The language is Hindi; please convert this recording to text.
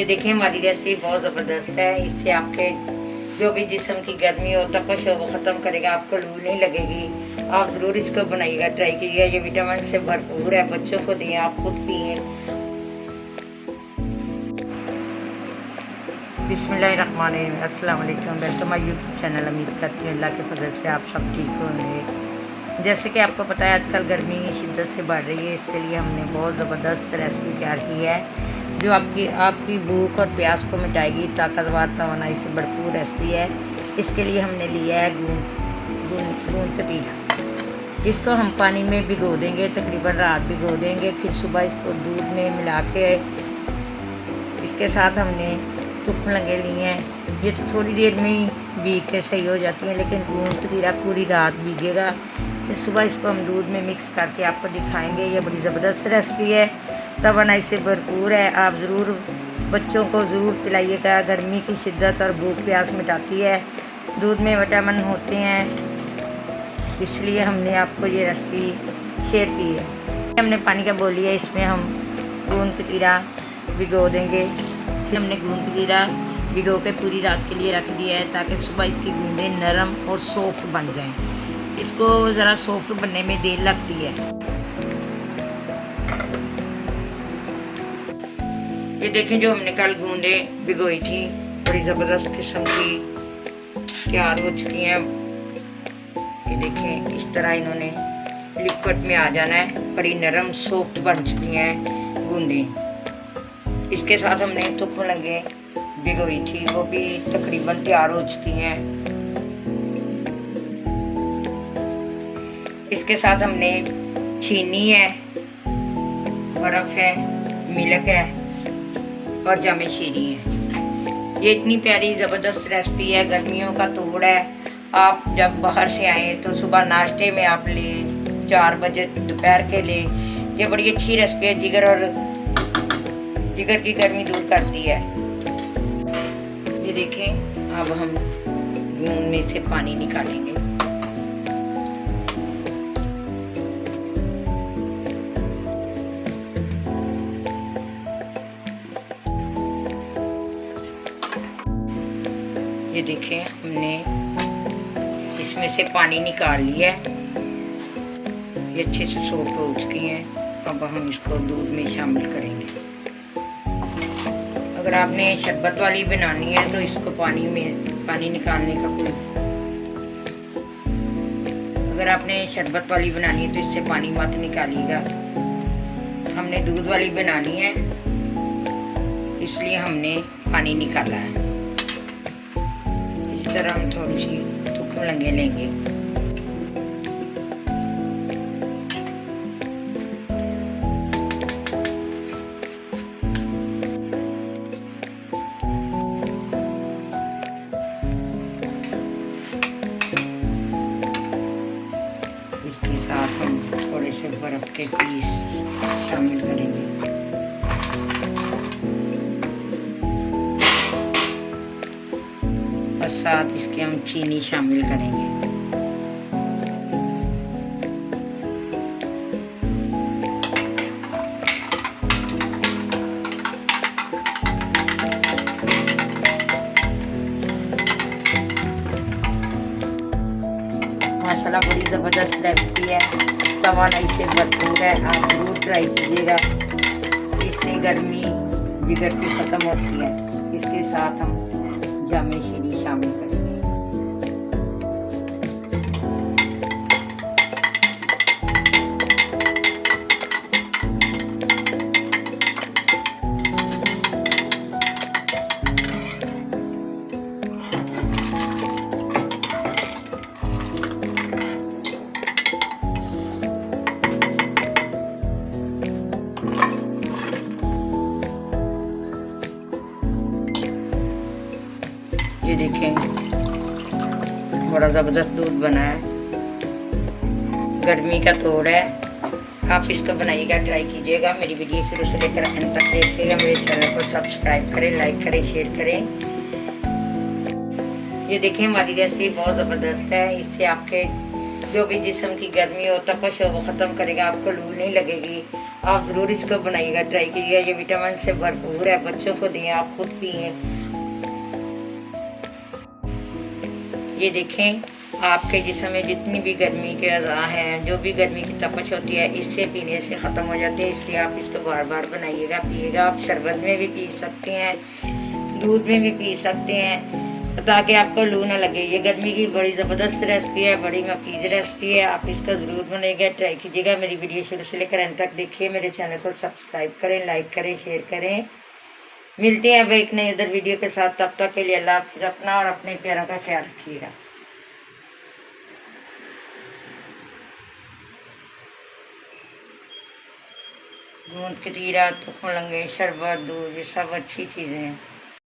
ये देखिए हमारी रेसिपी बहुत ज़बरदस्त है। इससे आपके जो भी जिस्म की गर्मी हो तपश हो वो ख़त्म करेगा, आपको लू नहीं लगेगी। आप ज़रूर इसको बनाइएगा, ट्राई कीजिएगा। ये विटामिन से भरपूर है, बच्चों को दिए, आप खुद पिए। बिस्मिल्लाहिर्रहमानिर्रहीम, अस्सलाम वालेकुम। Welcome my YouTube channel. उम्मीद करती हूँ अल्लाह के फजल से आप सब ठीक होंगे। जैसे कि आपको पता है आजकल गर्मी शिद्दत से बढ़ रही है, इसके लिए हमने बहुत ज़बरदस्त रेसिपी तैयार की है जो आपकी भूख और प्यास को मिटाएगी। ताकतवर तवानाई से भरपूर रेसिपी है। इसके लिए हमने लिया है गूंद कतीरा। इसको हम पानी में भिगो देंगे, तकरीबन रात भिगो देंगे। फिर सुबह इसको दूध में मिला के इसके साथ हमने लगे लिए हैं। ये तो थोड़ी देर में ही भीग के सही हो जाती हैं, लेकिन गूंद कतीरा पूरी रात भीगेगा। फिर सुबह इसको हम दूध में मिक्स करके आपको दिखाएंगे। ये बड़ी ज़बरदस्त रेसिपी है, तवानाई से भरपूर है। आप ज़रूर बच्चों को ज़रूर पिलाइएगा। गर्मी की शिद्दत और भूख प्यास मिटाती है। दूध में विटामिन होते हैं, इसलिए हमने आपको ये रेसिपी शेयर की है। हमने पानी का बोल लिया, इसमें हम गूंद कतीरा भिगो देंगे। फिर हमने गूंद कतीरा भिगो के पूरी रात के लिए रख दिया है, ताकि सुबह इसकी गूंदें नरम और सॉफ्ट बन जाएं। इसको ज़रा सॉफ्ट बनने में देर लगती है। ये देखें, जो हमने कल गूंदें भिगोई थी बड़ी ज़बरदस्त किस्म की तैयार हो चुकी हैं। ये देखें, इस तरह इन्होंने लिक्विड में आ जाना है। बड़ी नरम सॉफ्ट बन चुकी हैं गूंदें। इसके साथ हमने लगे भिगोई थी, वो भी तकरीबन तैयार हो चुकी हैं। इसके साथ हमने चीनी है, बर्फ़ है, मिल्क है और जामे शीरी है। ये इतनी प्यारी ज़बरदस्त रेसिपी है, गर्मियों का तोड़ है। आप जब बाहर से आएँ तो सुबह नाश्ते में आप ले, 4 बजे दोपहर के ले। ये बड़ी अच्छी रेसिपी है, जिगर की गर्मी दूर करती है। ये देखें, अब हम गूंद में से पानी निकालेंगे। ये देखें, हमने इसमें से पानी निकाल लिया है। ये अच्छे से सॉफ्ट हो चुकी हैं। अब हम इसको दूध में शामिल करेंगे। अगर आपने शरबत वाली बनानी है तो इसको पानी निकालने का कोई, अगर आपने शरबत वाली बनानी है तो इससे पानी मत निकालिएगा। हमने दूध वाली बनानी है, इसलिए हमने पानी निकाला है। इसी तरह हम थोड़ी सी लगे लेंगे। इसके साथ हम थोड़े से बर्फ के पीस शामिल करेंगे। और साथ इसके हम चीनी शामिल करेंगे। माशाल्लाह बड़ी ज़बरदस्त रेसिपी है, तवानाई से भरपूर है। आप ज़रूर ट्राई कीजिएगा। इससे गर्मी जिगर की ख़त्म होती है। इसके साथ हम जामे शीरी शामिल करेंगे। ये देखें, बड़ा ज़बरदस्त दूध बना है। गर्मी का तोड़ है। आप इसको बनाइएगा, ट्राई कीजिएगा। मेरी वीडियो शुरू से लेकर अंत तक देखिएगा। मेरे चैनल को सब्सक्राइब करें, लाइक करें, शेयर करें। ये देखें, हमारी रेसिपी बहुत ज़बरदस्त है। इससे आपके जो भी जिस्म की गर्मी हो तपश हो वो ख़त्म करेगा, आपको लू नहीं लगेगी। आप ज़रूर इसको बनाइएगा, ट्राई कीजिएगा। ये विटामिन से भरपूर है, बच्चों को दें, आप खुद पिए। ये देखें, आपके जिस्म में जितनी भी गर्मी के अज़ा हैं, जो भी गर्मी की तपश होती है, इससे पीने से ख़त्म हो जाती है। इसलिए आप इसको बार बार बनाइएगा, पिएगा। आप शरबत में भी पी सकते हैं, दूध में भी पी सकते हैं, ताकि आपको लू ना लगे। ये गर्मी की बड़ी ज़बरदस्त रेसिपी है, बड़ी मफीद रेसिपी है। आप इसका ज़रूर बनाइएगा, ट्राई कीजिएगा। मेरी वीडियो शुरू से लेकर अंत तक देखिए। मेरे चैनल को सब्सक्राइब करें, लाइक करें, शेयर करें। मिलते हैं अब एक नई अदर वीडियो के साथ। तब तक के लिए अल्लाह हाफ़िज़। अपना और अपने प्यारों का ख्याल रखिएगा। गोंद कतीरा, तुख मलंगे, शरबत, दूध, ये सब अच्छी चीज़ें हैं।